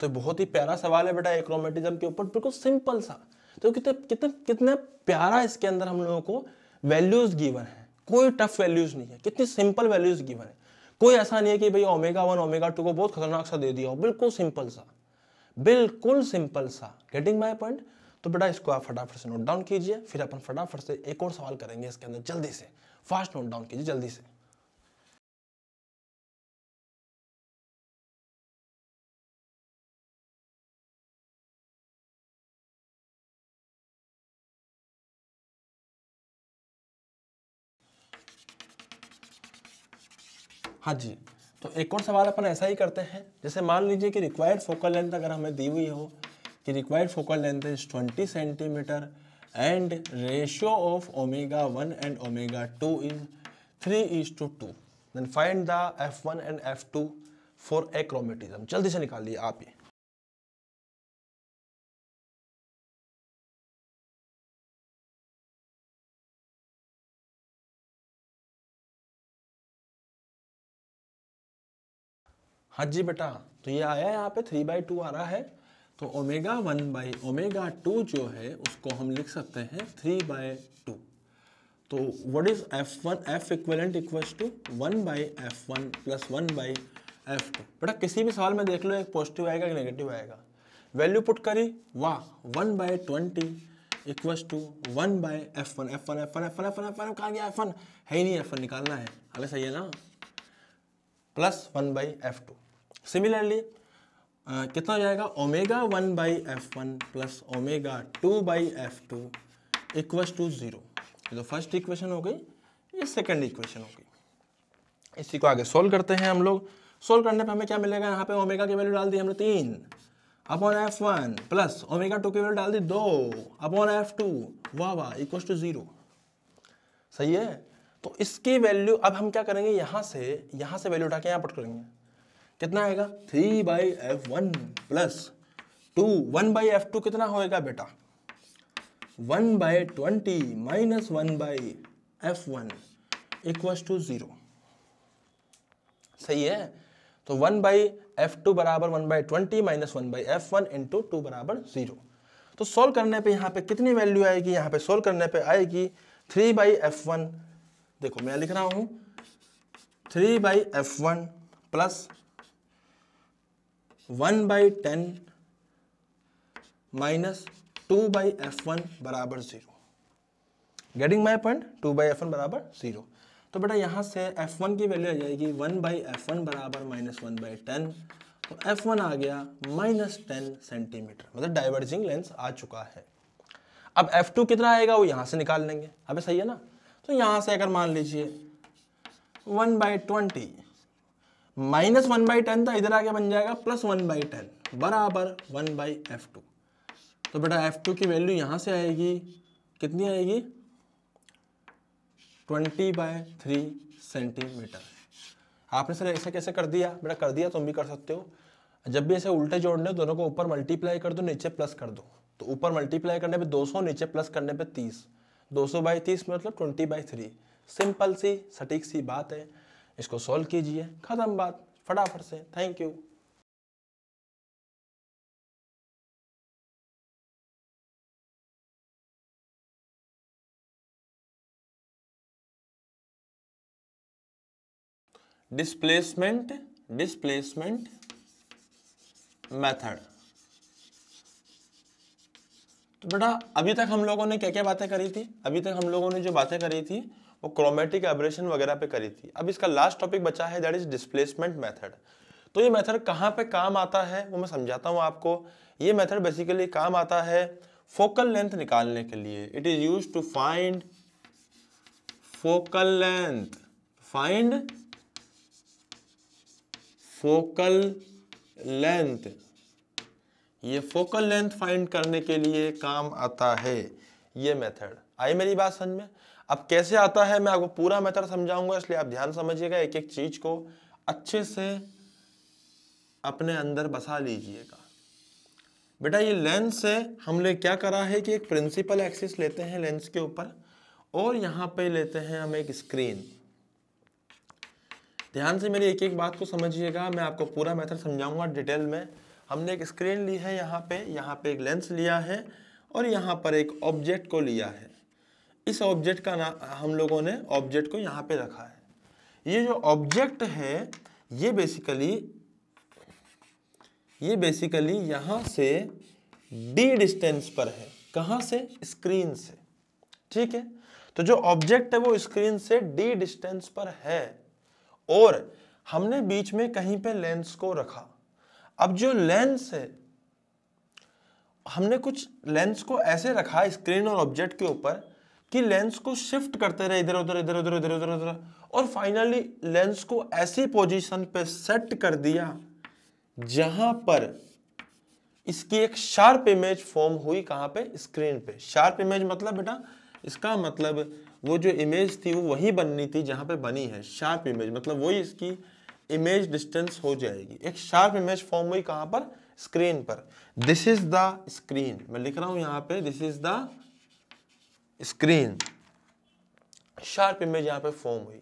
तो बहुत ही प्यारा सवाल है बेटा एक्रोमेटिज्म के ऊपर, बिल्कुल सिंपल सा। तो कितने प्यारा इसके अंदर हम लोगों को वैल्यूज गिवन है, कोई टफ वैल्यूज नहीं है, कितनी सिंपल वैल्यूज गिवन है। कोई ऐसा नहीं है कि भाई ओमेगा 1 ओमेगा 2 को बहुत खतरनाक सा दे दिया हो, बिल्कुल सिंपल सा, बिल्कुल सिंपल सा। Getting my point? तो बेटा इसको आप फटाफट से नोट डाउन कीजिए, फिर अपन फटाफट से एक और सवाल करेंगे इसके अंदर। जल्दी से फास्ट नोट डाउन कीजिए जल्दी से। हाँ जी, तो एक और सवाल अपन ऐसा ही करते हैं। जैसे मान लीजिए कि रिक्वायर्ड फोकल लेंथ अगर हमें दी हुई हो कि required focal length is 20 centimetre and ratio of omega 1 and omega 2 is 3:2, then find the F1 and F2 for achromatism. जल्दी से निकालिए आप ये। हाँ जी बेटा, तो ये आया है यहाँ पे 3/2 आ रहा है। तो ओमेगा 1 बाई ओमेगा 2 जो है उसको हम लिख सकते हैं 3/2। तो what is F1 F equivalent equals to 1 by F1 plus 1 by F2। बेटा किसी भी सवाल में देख लो एक पॉजिटिव आएगा कि नेगेटिव आएगा। वैल्यू पुट करी, वाह, 1 by 20 equals to 1 by F1। F1 कहाँ गया, F1 है ही नहीं, F1 निकालना है, हमें सही है ना, प्लस 1 बाई F2। सिमिलरली कितना हो जाएगा, omega 1 by F1 plus omega 2 by F2 equals to 0। तो फर्स्ट इक्वेशन हो गई, ये सेकंड इक्वेशन हो गई। इसी को आगे सोल्व करते हैं हम लोग। सोल्व करने पे हमें क्या मिलेगा, यहाँ पे ओमेगा की वैल्यू डाल दी हमने 3 अपॉन F1 प्लस ओमेगा 2 की वैल्यू डाल दी 2 अपॉन F2, वाह वाह, इक्वल टू 0। सही है। तो इसकी वैल्यू अब हम क्या करेंगे, यहां से वैल्यू उठा के यहां पुट करेंगे। कितना आएगा 3/F1 प्लस 2 1/F2 कितना होएगा बेटा 1/20 माइनस 1/F1 इक्वल टू 0। सही है। तो 1/F2 बराबर 1/20 माइनस 1/F1 इंटू 2 बराबर 0। तो सोल्व करने पे यहाँ पे कितनी वैल्यू आएगी, यहाँ पे सोल्व करने पे आएगी 3/F1। देखो मैं लिख रहा हूं 3/F1 प्लस 1/10 माइनस 2/F1 बराबर 0। गेटिंग माई पॉइंट, 2/F1 बराबर 0। तो बेटा यहाँ से F1 की वैल्यू आ जाएगी 1/F1 बराबर माइनस 1/10। तो F1 आ गया माइनस 10 सेंटीमीटर, मतलब डाइवर्जिंग लेंस आ चुका है। अब F2 कितना आएगा वो यहाँ से निकाल लेंगे। अबे सही है ना। तो यहाँ से अगर मान लीजिए 1/20 माइनस 1/10 था, इधर आके बन जाएगा प्लस 1/10 बराबर 1/F2। तो बेटा F2 की वैल्यू यहाँ से आएगी, कितनी आएगी 20/3 सेंटीमीटर। आपने सर ऐसा कैसे कर दिया, बेटा कर दिया, तुम भी कर सकते हो। जब भी ऐसे उल्टे जोड़ने दोनों को ऊपर मल्टीप्लाई कर दो, नीचे प्लस कर दो। तो ऊपर मल्टीप्लाई करने पे 200, नीचे प्लस करने पे 30, 200/30 मतलब 20/3। सिंपल सी सटीक सी बात है। इसको सॉल्व कीजिए, खत्म बात, फटाफट से। Thank you. Displacement method. तो बेटा अभी तक हम लोगों ने क्या क्या बातें करी थी, अभी तक हम लोगों ने जो बातें करी थी वो क्रोमेटिक एब्रेशन वगैरह पे करी थी। अब इसका लास्ट टॉपिक बचा है, दैट इज डिस्प्लेसमेंट मेथड। तो ये मेथड कहाँ पे काम आता है वो मैं समझाता हूँ आपको। ये मेथड बेसिकली काम आता है फोकल लेंथ निकालने के लिए। It is used to find focal length, find focal length. ये फोकल लेंथ फाइंड करने के लिए काम आता है ये मेथड। आई मेरी बात समझ में। अब कैसे आता है मैं आपको पूरा मेथड समझाऊंगा, इसलिए आप ध्यान समझिएगा, एक एक चीज को अच्छे से अपने अंदर बसा लीजिएगा। बेटा ये लेंस से हमने क्या करा है कि एक प्रिंसिपल एक्सिस लेते हैं लेंस के ऊपर, और यहाँ पे लेते हैं हम एक स्क्रीन। ध्यान से मेरी एक एक बात को समझिएगा, मैं आपको पूरा मेथड समझाऊंगा डिटेल में। हमने एक स्क्रीन ली है, यहाँ पे एक लेंस लिया है, और यहाँ पर एक ऑब्जेक्ट को लिया है। इस ऑब्जेक्ट का नाम हम लोगों ने ऑब्जेक्ट को यहाँ पे रखा है। ये जो ऑब्जेक्ट है ये बेसिकली यहाँ से d डिस्टेंस पर है। कहाँ से, स्क्रीन से। ठीक है। तो जो ऑब्जेक्ट है वो स्क्रीन से d डिस्टेंस पर है, और हमने बीच में कहीं पे लेंस को रखा। अब जो लेंस है, हमने कुछ लेंस को ऐसे रखा स्क्रीन और ऑब्जेक्ट के ऊपर कि लेंस को शिफ्ट करते रहे इधर उधर इधर उधर इधर उधर उधर, और फाइनली लेंस को ऐसी पोजीशन पे सेट कर दिया जहां पर इसकी एक शार्प इमेज फॉर्म हुई। कहां पे, स्क्रीन पे। शार्प इमेज मतलब बेटा इसका मतलब वो जो इमेज थी वो वही बननी थी जहां पे बनी है। शार्प इमेज मतलब वही इसकी इमेज डिस्टेंस हो जाएगी। एक शार्प इमेज फॉर्म हुई कहां पर, स्क्रीन पर। दिस इज द स्क्रीन, मैं लिख रहा हूं यहां पे this is the screen. Sharp image यहां पे फॉर्म हुई।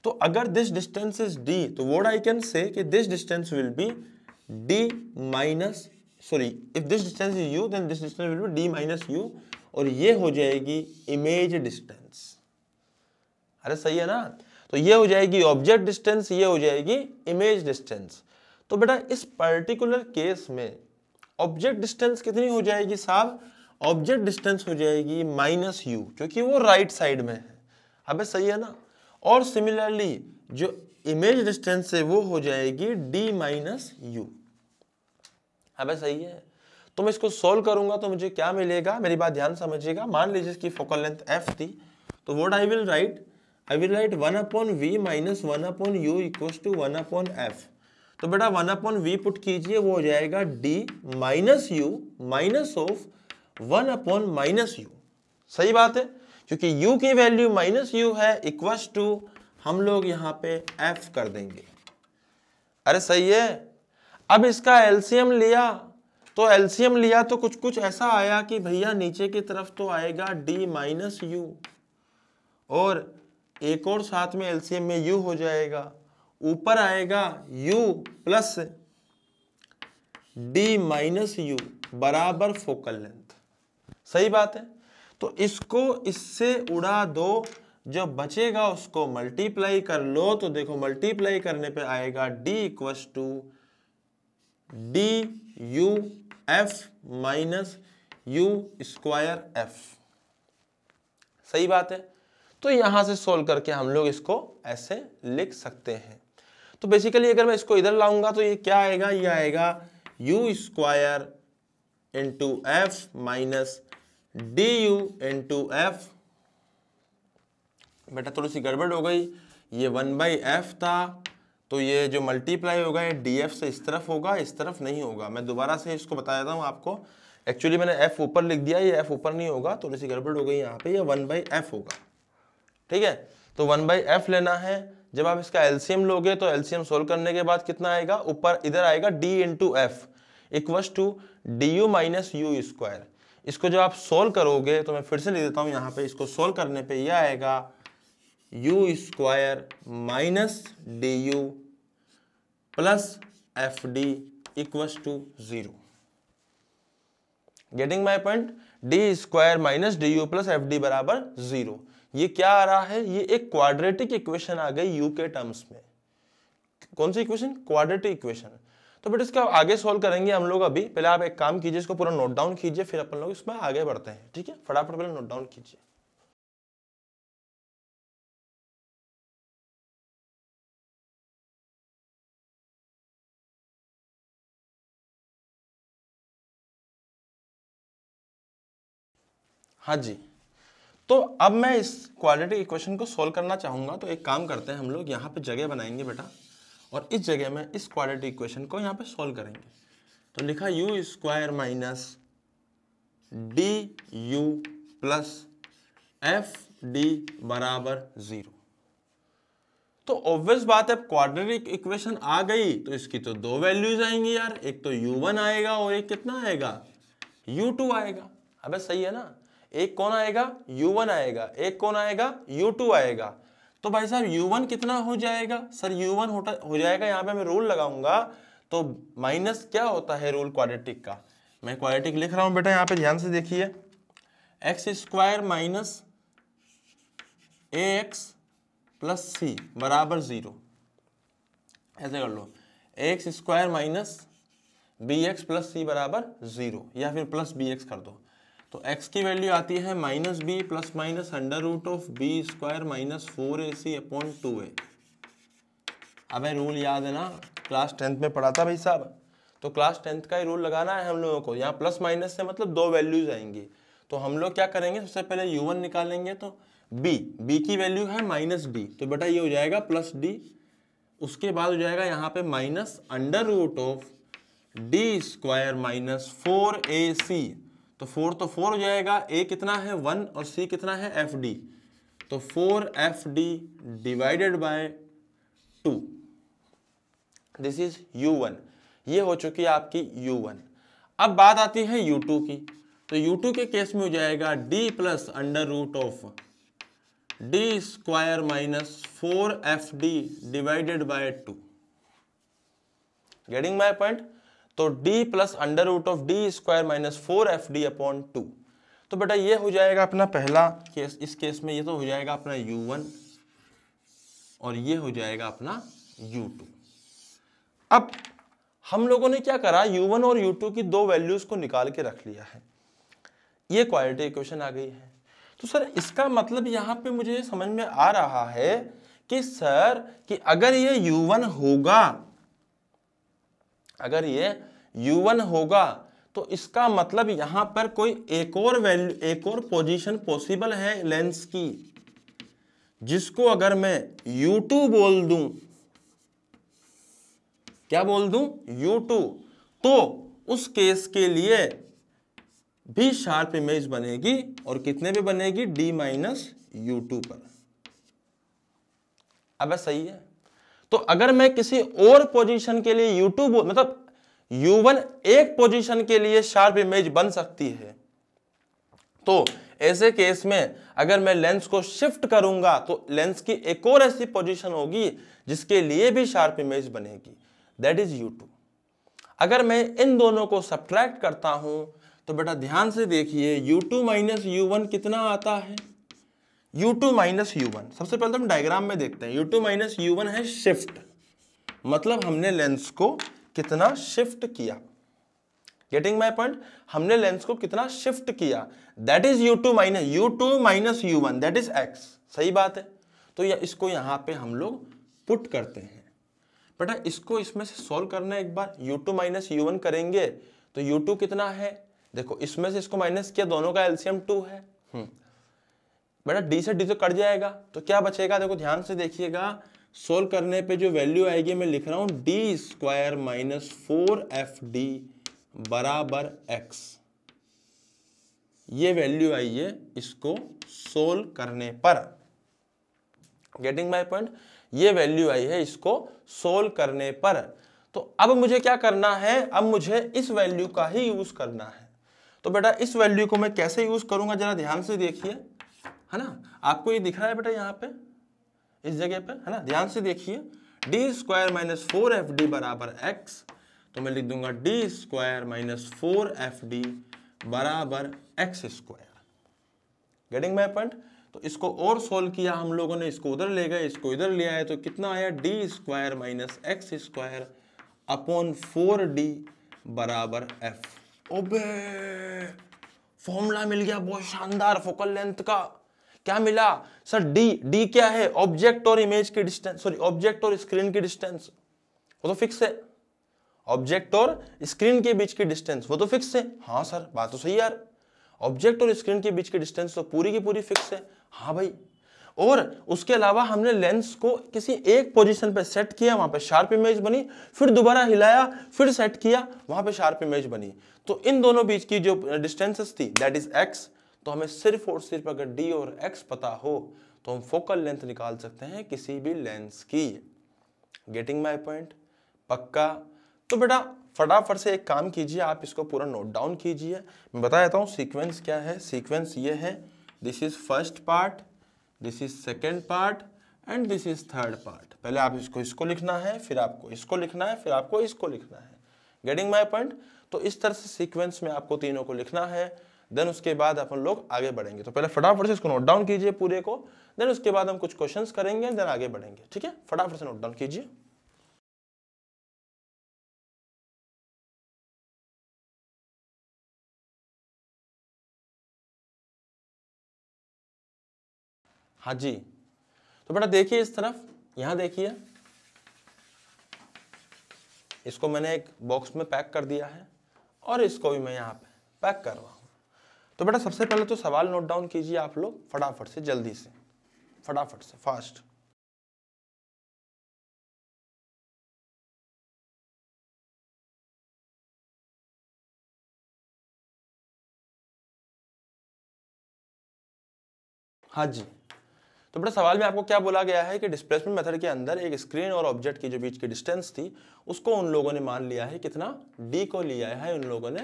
तो अगर दिस डिस्टेंस इज d, तो व्हाट आई कैन से कि this distance will be d minus, sorry, if this distance is u then this distance will be d minus u, और ये हो जाएगी इमेज डिस्टेंस। अरे सही है ना। तो ये हो जाएगी ऑब्जेक्ट डिस्टेंस, ये हो जाएगी इमेज डिस्टेंस। तो बेटा इस पर्टिकुलर केस में ऑब्जेक्ट डिस्टेंस कितनी हो जाएगी साहब, ऑब्जेक्ट डिस्टेंस हो जाएगी माइनस u, क्योंकि वो राइट साइड में है। अबे सही है ना। और सिमिलरली जो इमेज डिस्टेंस है वो हो जाएगी d माइनस u। अबे सही है। तो मैं इसको सोल्व करूंगा तो मुझे क्या मिलेगा, मेरी बात ध्यान समझिएगा। मान लीजिए इसकी फोकल लेंथ f थी, तो what I will write 1/v minus 1/u equals to 1/f। तो बेटा 1/v पुट कीजिए, वो हो जाएगा d minus you minus of 1/-u। सही बात है, क्योंकि u की वैल्यू माइनस यू है, इक्वल्स टू हम लोग यहां पे f कर देंगे। अरे सही है। अब इसका एलसीएम लिया, तो एलसीएम लिया तो कुछ कुछ ऐसा आया कि भैया नीचे की तरफ तो आएगा d माइनस यू, और एक और साथ में एलसीएम में u हो जाएगा, ऊपर आएगा u plus d minus you बराबर फोकल लेंथ। सही बात है। तो इसको इससे उड़ा दो, जो बचेगा उसको मल्टीप्लाई कर लो, तो देखो मल्टीप्लाई करने पे आएगा d equals to d u f minus u square f. सही बात है। तो यहां से सोल्व करके हम लोग इसको ऐसे लिख सकते हैं। तो बेसिकली अगर मैं इसको इधर लाऊंगा तो ये क्या आएगा, ये आएगा u square into F minus d you into F. बेटा थोड़ी सी गड़बड़ हो गई, ये 1/f था, तो ये जो मल्टीप्लाई होगा ये df से इस तरफ होगा, इस तरफ नहीं होगा। मैं दोबारा से इसको बता देता हूँ आपको। एक्चुअली मैंने f ऊपर लिख दिया, ये f ऊपर नहीं होगा, थोड़ी सी गड़बड़ हो गई यहाँ पे, ये 1/f होगा। ठीक है, तो 1/f लेना है। जब आप इसका एलसीएम लोगे तो एलसीएम सोल्व करने के बाद कितना आएगा, ऊपर इधर आएगा d into f equals to d u minus u square. इसको जब आप सोल्व करोगे तो मैं फिर से लिख देता हूँ यहाँ पे, इसको सोल्व करने पे यह आएगा u square minus d u plus f d equals to 0। Getting my point. D square minus d u plus f d बराबर 0। ये क्या आ रहा है, ये एक क्वाड्रेटिक इक्वेशन आ गई यू के टर्म्स में। कौन सी इक्वेशन, क्वाड्रेटिक इक्वेशन। तो बेटा इसका आगे सोल्व करेंगे हम लोग। अभी पहले आप एक काम कीजिए, इसको पूरा नोट डाउन कीजिए, फिर अपन लोग इसमें आगे बढ़ते हैं। ठीक है, फटाफट पहले नोट डाउन कीजिए। हाँ जी, तो अब मैं इस क्वाड्रेटिक इक्वेशन को सोल्व करना चाहूंगा। तो एक काम करते हैं हम लोग, यहाँ पे जगह बनाएंगे बेटा, और इस जगह में इस क्वाड्रेटिक इक्वेशन को यहाँ पे सोल्व करेंगे। तो लिखा you square minus d u plus f d बराबर 0। तो ऑब्वियस बात है, क्वाड्रेटिक इक्वेशन आ गई तो इसकी तो दो वैल्यूज आएंगी यार, एक तो u1 आएगा और एक कितना आएगा, u2 आएगा। अबे सही है ना, एक कौन आएगा, u1 आएगा, एक कौन आएगा, u2 आएगा। तो भाई साहब u1 कितना हो जाएगा, सर u1 हो जाएगा, यहाँ पे मैं रूल लगाऊंगा तो माइनस क्या होता है रूल क्वाड्रेटिक का, मैं क्वाड्रेटिक लिख रहा हूं बेटा, यहाँ पे ध्यान से देखिए, X square minus A X plus C बराबर 0। ऐसे कर लो, X square minus B X plus C बराबर 0, या फिर प्लस बी एक्स कर दो। तो x की वैल्यू आती है minus b plus minus under root of b square minus 4ac upon 2a। अब रूल याद है ना, क्लास 10th में पढ़ा था भाई साहब। तो क्लास 10th का ही रूल लगाना है हम लोगों को। यहाँ प्लस माइनस से मतलब दो वैल्यूज आएंगी। तो हम लोग क्या करेंगे, सबसे पहले u1 निकालेंगे। तो b की वैल्यू है माइनस डी, तो बेटा ये हो जाएगा प्लस डी। उसके बाद हो जाएगा यहाँ पे minus under root of d square minus 4ac। तो 4 तो 4 हो जाएगा, a कितना है 1 और c कितना है fd। तो 4fd divided by 2, this is u1। ये हो चुकी है आपकी u1। अब बात आती है u2 की। तो u2 के केस में हो जाएगा d plus under root of d square minus 4fd divided by 2। Getting my point. तो d plus under root of d square minus 4fd upon 2। तो बेटा ये हो जाएगा अपना पहला केस। इस केस में ये तो हो जाएगा अपना u1 और ये हो जाएगा अपना u2। अब हम लोगों ने क्या करा, u1 और u2 की दो वैल्यूज को निकाल के रख लिया है। ये क्वाड्रेटिक इक्वेशन आ गई है। तो सर इसका मतलब यहाँ पे मुझे समझ में आ रहा है कि सर कि अगर ये u1 होगा, अगर ये u1 होगा तो इसका मतलब यहां पर कोई एक और वैल्यू, एक और पोजीशन पॉसिबल है लेंस की, जिसको अगर मैं u2 बोल दूं क्या बोल दूं, U2। तो उस केस के लिए भी शार्प इमेज बनेगी और कितने पे बनेगी, D माइनस U2 पर। अब सही है। तो अगर मैं किसी और पोजीशन के लिए U2 मतलब U1 एक पोजीशन के लिए शार्प इमेज बन सकती है, तो ऐसे केस में अगर मैं लेंस को शिफ्ट करूंगा तो लेंस की एक और ऐसी पोजीशन होगी जिसके लिए भी शार्प इमेज बनेगी, दैट इज U2। अगर मैं इन दोनों को सब्ट्रैक्ट करता हूं तो बेटा ध्यान से देखिए, U2 माइनस U1 कितना आता है, U2 माइनस U1। सबसे पहले तो हम डायग्राम में देखते हैं। U2 माइनस U1 है शिफ्ट, मतलब हमने लेंस को कितना शिफ्ट किया। गेटिंग माई पॉइंट, हमने लेंस को कितना शिफ्ट किया, that is U2 minus U1, that is X। सही बात है। तो इसको यहां पे हम लोग पुट करते हैं। बेटा इसको इसमें से सॉल्व करना है एक बार। U2 माइनस U1 करेंगे तो U2 कितना है, देखो इसमें से इसको माइनस किया, दोनों का एलसीएम 2 है। बेटा D से D तो कट जाएगा, तो क्या बचेगा, देखो ध्यान से देखिएगा। सोल्व करने पे जो वैल्यू आएगी, मैं लिख रहा हूं D² माइनस 4FD बराबर X। ये वैल्यू आई है इसको सोल्व करने पर। गेटिंग माई पॉइंट, ये वैल्यू आई है इसको सोल्व करने पर। तो अब मुझे क्या करना है, अब मुझे इस वैल्यू का ही यूज करना है। तो बेटा इस वैल्यू को मैं कैसे यूज करूंगा, जरा ध्यान से देखिए, है ना। आपको ये दिख रहा है बेटा यहाँ पे इस जगह पे, है ना, ध्यान से देखिए। D² माइनस 4FD बराबर X, तो मैं लिख दूंगा D² माइनस 4FD बराबर X²। Getting my point. तो इसको और सोल्व किया हम लोगों ने, इसको उधर ले गए, इसको इधर ले आए, तो कितना आया, D² minus X² upon 4D बराबर F। ओबे फॉर्मूला मिल गया बहुत शानदार फोकल लेंथ का। क्या मिला सर, डी क्या है, ऑब्जेक्ट और इमेज की डिस्टेंस, सॉरी ऑब्जेक्ट और स्क्रीन की डिस्टेंस, वो तो फिक्स है। ऑब्जेक्ट और स्क्रीन के बीच की डिस्टेंस वो तो फिक्स है। हाँ सर बात तो सही यार, ऑब्जेक्ट और स्क्रीन के बीच की डिस्टेंस तो पूरी की पूरी फिक्स है। हाँ भाई, और उसके अलावा हमने लेंस को किसी एक पोजीशन पे सेट किया, वहां पे शार्प इमेज बनी, फिर दोबारा हिलाया, फिर सेट किया, वहां पे शार्प इमेज बनी। तो इन दोनों बीच की जो डिस्टेंसेस थी दैट इज एक्स। तो हमें सिर्फ और सिर्फ अगर डी और एक्स पता हो तो हम फोकल लेंथ निकाल सकते हैं किसी भी लेंस की। गेटिंग माई पॉइंट, पक्का। तो बेटा फटाफट से एक काम कीजिए, आप इसको पूरा नोट डाउन कीजिए। मैं बता देता हूँ सीक्वेंस क्या है। सीक्वेंस ये है, this is first part, this is second part and this is third part. पहले आप इसको लिखना है, फिर आपको इसको लिखना है, फिर आपको इसको लिखना है। Getting my point. तो इस तरह से सीक्वेंस में आपको तीनों को लिखना है, देन उसके बाद अपन लोग आगे बढ़ेंगे। तो पहले फटाफट से इसको नोट डाउन कीजिए पूरे को, देन उसके बाद हम कुछ क्वेश्चंस करेंगे, देन आगे बढ़ेंगे। ठीक है, फटाफट से नोट डाउन कीजिए। हाँ जी, तो बेटा देखिए इस तरफ, यहां देखिए, इसको मैंने एक बॉक्स में पैक कर दिया है और इसको भी मैं यहाँ पे पैक कर रहा हूं। तो बेटा सबसे पहले तो सवाल नोट डाउन कीजिए आप लोग फटाफट से, जल्दी से, फटाफट से, फास्ट। हाँ जी, तो बेटा सवाल में आपको क्या बोला गया है कि डिस्प्लेसमेंट मेथड के अंदर एक स्क्रीन और ऑब्जेक्ट की जो बीच की डिस्टेंस थी उसको उन लोगों ने मान लिया है कितना, डी को लिया है उन लोगों ने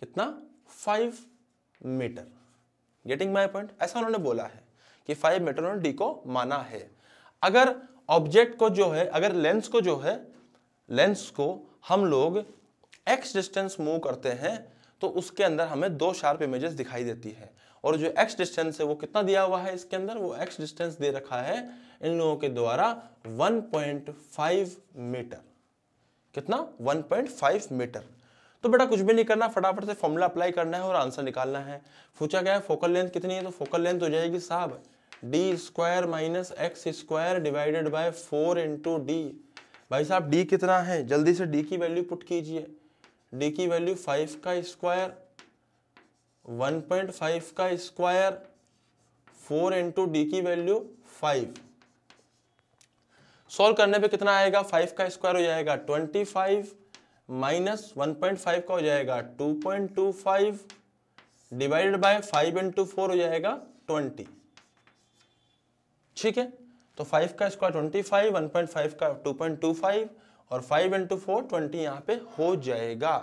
कितना, 5 मीटर। गेटिंग माय पॉइंट, ऐसा उन्होंने बोला है कि 5 मीटर उन्होंने डी को माना है। अगर ऑब्जेक्ट को जो है, अगर लेंस को जो है, लेंस को हम लोग एक्स डिस्टेंस मूव करते हैं तो उसके अंदर हमें 2 शार्प इमेजेस दिखाई देती है। और जो एक्स डिस्टेंस है वो कितना दिया हुआ है इसके अंदर, वो एक्स डिस्टेंस दे रखा है इन लोगों के द्वारा 1.5 मीटर। कितना, 1.5 मीटर। तो बेटा कुछ भी नहीं करना, फटाफट से फॉर्मूला अप्लाई करना है और आंसर निकालना है। पूछा गया है फोकल लेंथ कितनी है, तो फोकल लेंथ हो जाएगी साहब D² minus X² divided by 4 into D. भाई साहब डी कितना है, जल्दी से डी की वैल्यू पुट कीजिए। डी की वैल्यू 5 का स्क्वायर, 1.5 का स्क्वायर, 4 इंटू डी की वैल्यू 5। सॉल्व करने पे कितना आएगा, 5 का स्क्वायर हो जाएगा 25 माइनस 1.5 का हो जाएगा 2.25 डिवाइडेड बाय 5 इंटू 4 हो जाएगा 20। ठीक है, तो 5 का स्क्वायर 25, 1.5 का 2.25 और 5 इंटू 4 20 यहाँ पे हो जाएगा।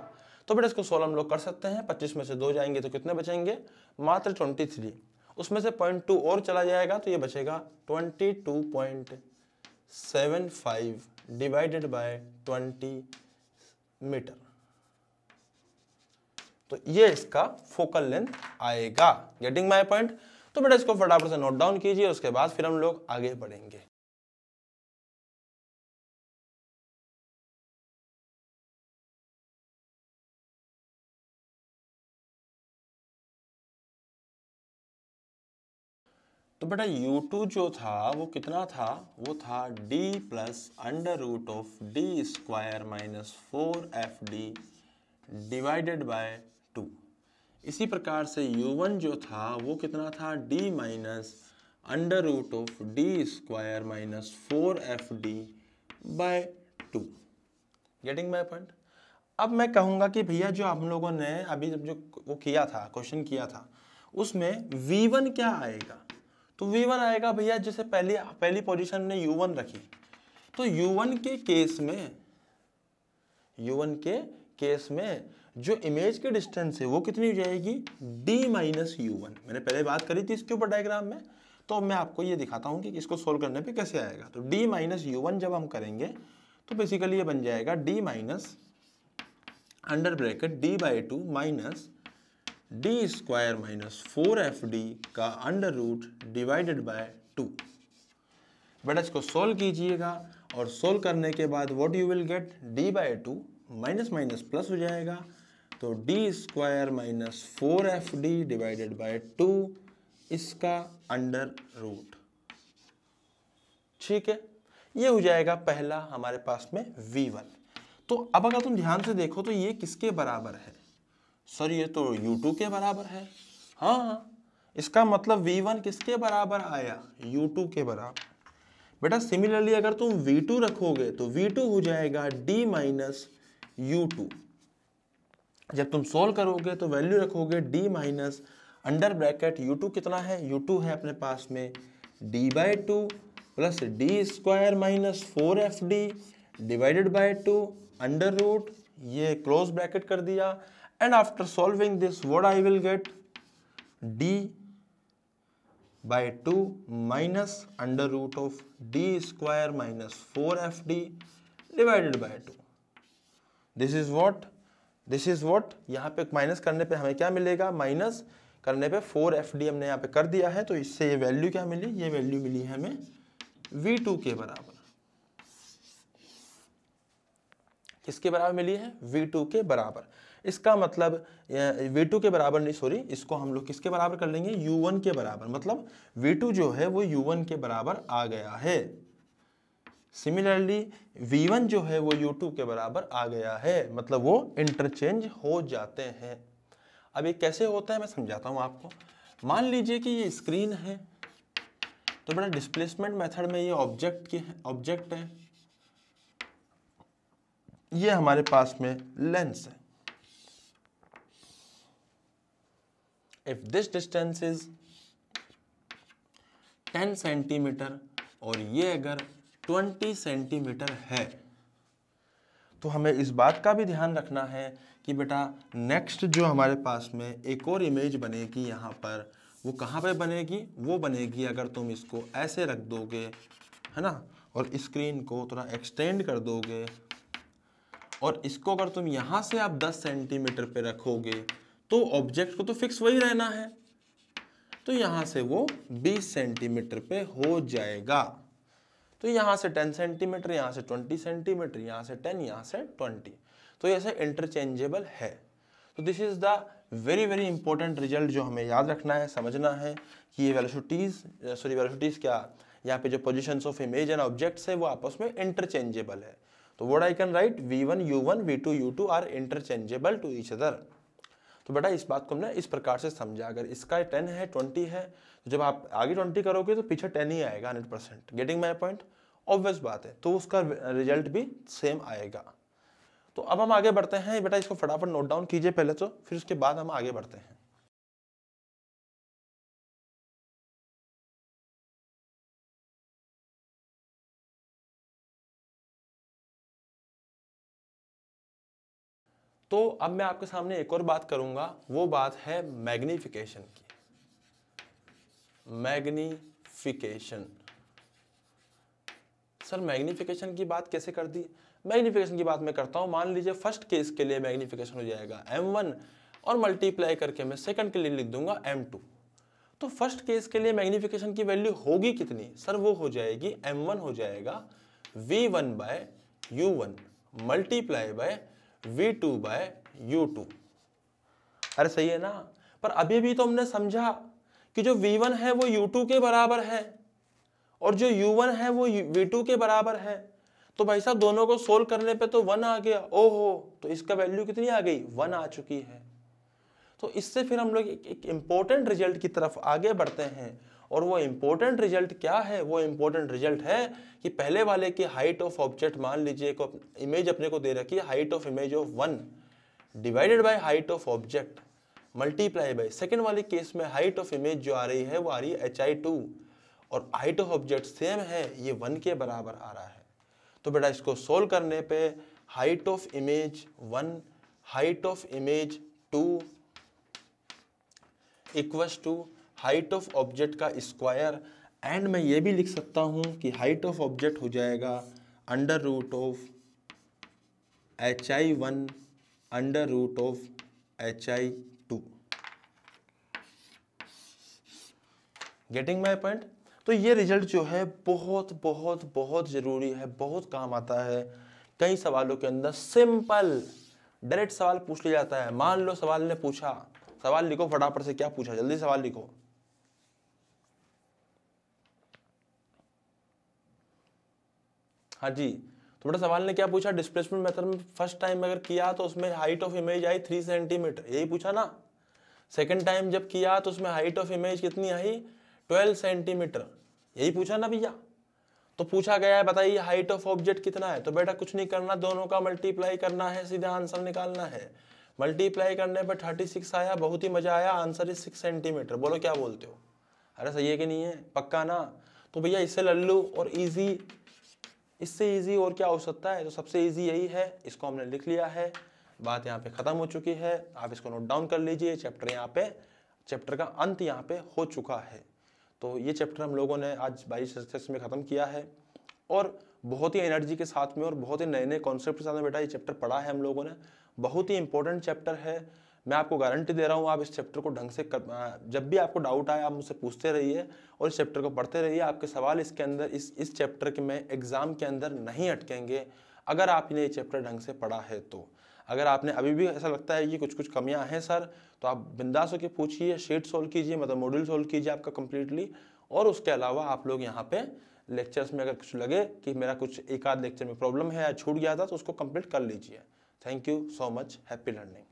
तो बेटा इसको सोल्व हम लोग कर सकते हैं। 25 में से 2 जाएंगे तो कितने बचेंगे, मात्र 23। उसमें से 0.2 और चला जाएगा तो ये बचेगा 22.75 डिवाइडेड बाय 20 मीटर। तो ये इसका फोकल लेंथ आएगा। Getting my point. तो बेटा इसको फटाफट से नोट डाउन कीजिए, उसके बाद फिर हम लोग आगे बढ़ेंगे। तो बेटा U2 जो था वो कितना था, वो था d plus under root of d square minus 4FD divided by 2। इसी प्रकार से U1 जो था वो कितना था, d minus under root of d square minus 4FD by 2। Getting my point. अब मैं कहूँगा कि भैया जो आप लोगों ने अभी जब जो वो किया था, क्वेश्चन किया था, उसमें V1 क्या आएगा। तो V1 आएगा भैया जैसे पहली पोजीशन ने U1 रखी, तो U1 के केस में जो इमेज की डिस्टेंस है वो कितनी हो जाएगी, D माइनस U1। मैंने पहले बात करी थी इसके ऊपर डायग्राम में, तो मैं आपको ये दिखाता हूँ कि इसको सोल्व करने पे कैसे आएगा। तो D माइनस U1 जब हम करेंगे तो बेसिकली ये बन जाएगा D minus under bracket D by 2 minus D square minus 4FD का अंडर रूट डिवाइडेड बाय 2। बेटा इसको सोल्व कीजिएगा और सोल्व करने के बाद what you will get, d by 2 minus minus plus हो जाएगा, तो d square minus 4FD divided by 2 इसका अंडर रूट। ठीक है, ये हो जाएगा पहला हमारे पास में V1। तो अब अगर तुम ध्यान से देखो तो ये किसके बराबर है, सर ये तो U2 के बराबर है। हाँ, इसका मतलब V1 किसके बराबर आया, U2 के बराबर। बेटा सिमिलरली अगर तुम V2 रखोगे तो V2 हो जाएगा D माइनस U2। जब तुम सोल्व करोगे तो वैल्यू रखोगे D minus under bracket U2 कितना है, U2 है अपने पास में D by 2 plus d square minus 4FD divided by 2 under root, ये क्लोज ब्रैकेट कर दिया। And after solving this, what I will get, d by 2 minus under root of d square minus 4FD divided by 2. This is what यहाँ पे minus करने पे हमें क्या मिलेगा, माइनस करने पे 4FD हमने यहाँ पे कर दिया है, तो इससे ये वैल्यू क्या मिली, ये वैल्यू मिली है हमें V2 के बराबर। किसके बराबर मिली है, V2 के बराबर। इसका मतलब V2 के बराबर नहीं, सॉरी, इसको हम लोग किसके बराबर कर लेंगे, U1 के बराबर। मतलब V2 जो है वो U1 के बराबर आ गया है। सिमिलरली V1 जो है वो U2 के बराबर आ गया है, मतलब वो इंटरचेंज हो जाते हैं। अब ये कैसे होता है मैं समझाता हूँ आपको। मान लीजिए कि ये स्क्रीन है, तो बड़ा डिस्प्लेसमेंट मेथड में ये ऑब्जेक्ट है, ये हमारे पास में लेंस है। If this distance is 10 centimetre और ये अगर 20 सेंटीमीटर है, तो हमें इस बात का भी ध्यान रखना है कि बेटा नेक्स्ट जो हमारे पास में एक और इमेज बनेगी यहाँ पर, वो कहाँ पे बनेगी, वो बनेगी अगर तुम इसको ऐसे रख दोगे, है ना, और स्क्रीन को थोड़ा एक्सटेंड कर दोगे, और इसको अगर तुम यहाँ से आप 10 सेंटीमीटर पे रखोगे तो ऑब्जेक्ट को तो फिक्स वही रहना है, तो यहाँ से वो 20 सेंटीमीटर पे हो जाएगा। तो यहाँ से 10 सेंटीमीटर, यहाँ से 20 सेंटीमीटर, यहाँ से 10, यहाँ से 20, तो ऐसे इंटरचेंजेबल है। तो this is the very very important result जो हमें याद रखना है, समझना है कि ये वेलोसिटीज क्या, यहाँ पे जो positions of image and objects है वो आपस में इंटरचेंजेबल है। तो what I can write, V1 U1 V2 U2 are interchangeable to each other. तो बेटा इस बात को हमने इस प्रकार से समझा। अगर इसका 10 है 20 है, तो जब आप आगे 20 करोगे तो पीछे 10 ही आएगा 100%। Getting my point. ऑब्वियस बात है, तो उसका रिजल्ट भी सेम आएगा। तो अब हम आगे बढ़ते हैं बेटा, इसको फटाफट नोट डाउन कीजिए पहले तो, फिर उसके बाद हम आगे बढ़ते हैं। तो अब मैं आपके सामने एक और बात करूंगा, वो बात है मैग्निफिकेशन की। मैग्निफिकेशन, सर मैग्निफिकेशन की बात कैसे कर दी? मैग्निफिकेशन की बात मैं करता हूं। मान लीजिए फर्स्ट केस के लिए मैग्निफिकेशन हो जाएगा m1 और मल्टीप्लाई करके मैं सेकंड के लिए लिख दूंगा m2। तो फर्स्ट केस के लिए मैग्निफिकेशन की वैल्यू होगी कितनी? सर वो हो जाएगी m1 हो जाएगा v1 bye u1 multiply by v2 bye u2। अरे सही है ना? पर अभी भी तो हमने समझा कि जो v1 है वो u2 के बराबर है और जो u1 है वो v2 के बराबर है। तो भाई साहब दोनों को सोल्व करने पे तो 1 आ गया। ओहो, तो इसका वैल्यू कितनी आ गई? 1 आ चुकी है। तो इससे फिर हम लोग एक इंपॉर्टेंट रिजल्ट की तरफ आगे बढ़ते हैं। और वो इंपॉर्टेंट रिजल्ट क्या है? वो इंपॉर्टेंट रिजल्ट है कि पहले वाले की हाइट ऑफ ऑब्जेक्ट, मान लीजिए को इमेज अपने को दे रखी है, height of image of 1 divided by height of object multiply by second वाले केस में हाइट ऑफ इमेज जो आ रही है वो आ रही है hi2 और हाइट ऑफ ऑब्जेक्ट सेम है, ये 1 के बराबर आ रहा है। तो बेटा इसको सोल्व करने पे height of image 1 height of image 2 equals to height of object का स्क्वायर, एंड मैं ये भी लिख सकता हूं कि हाइट ऑफ ऑब्जेक्ट हो जाएगा under root of hi1 under root of hi2। Getting my point? तो ये रिजल्ट जो है बहुत बहुत बहुत जरूरी है, बहुत काम आता है। कई सवालों के अंदर सिंपल डायरेक्ट सवाल पूछ लिया जाता है। मान लो सवाल ने पूछा, सवाल लिखो फटाफट से, क्या पूछा? जल्दी सवाल लिखो। हाँ जी, तो बेटा सवाल ने क्या पूछा? डिस्प्लेसमेंट मेथड में फर्स्ट टाइम अगर किया तो उसमें height of image I 3 centimetre, यही पूछा ना। सेकंड टाइम जब किया तो उसमें हाइट ऑफ इमेज कितनी आई? 12 सेंटीमीटर, यही पूछा ना भैया। तो पूछा गया है बताइए हाइट ऑफ ऑब्जेक्ट कितना है? तो बेटा कुछ नहीं करना, दोनों का मल्टीप्लाई करना है, सीधा आंसर निकालना है। मल्टीप्लाई करने पर 36 आया, बहुत ही मजा आया, आंसर इज 6 सेंटीमीटर। बोलो क्या बोलते हो? अरे सही है कि नहीं है? पक्का ना? तो भैया इससे लल्लू और इजी, इससे इजी और क्या हो सकता है? तो सबसे इजी यही है, इसको हमने लिख लिया है, बात यहाँ पे खत्म हो चुकी है। आप इसको नोट डाउन कर लीजिए, चैप्टर यहाँ पे, चैप्टर का अंत यहाँ पे हो चुका है। तो ये चैप्टर हम लोगों ने आज 22 सेक्शन में ख़त्म किया है और बहुत ही एनर्जी के साथ में और बहुत ही नए नए कॉन्सेप्ट के साथ में बेटा ये चैप्टर पढ़ा है हम लोगों ने। बहुत ही इंपॉर्टेंट चैप्टर है, मैं आपको गारंटी दे रहा हूँ। आप इस चैप्टर को ढंग से जब भी आपको डाउट आए आप मुझसे पूछते रहिए और इस चैप्टर को पढ़ते रहिए। आपके सवाल इसके अंदर इस चैप्टर के में एग्जाम के अंदर नहीं अटकेंगे अगर आपने ये चैप्टर ढंग से पढ़ा है। तो अगर आपने अभी भी ऐसा लगता है कि कुछ कुछ कमियां हैं सर, तो आप बिंदास होकर पूछिए, शीट सोल्व कीजिए, मतलब मॉड्यूल सोल्व कीजिए आपका कंप्लीटली। और उसके अलावा आप लोग यहाँ पे लेक्चर्स में अगर कुछ लगे कि मेरा कुछ एक आध लेक्चर में प्रॉब्लम है या छूट गया था तो उसको कंप्लीट कर लीजिए। Thank you so much, happy learning.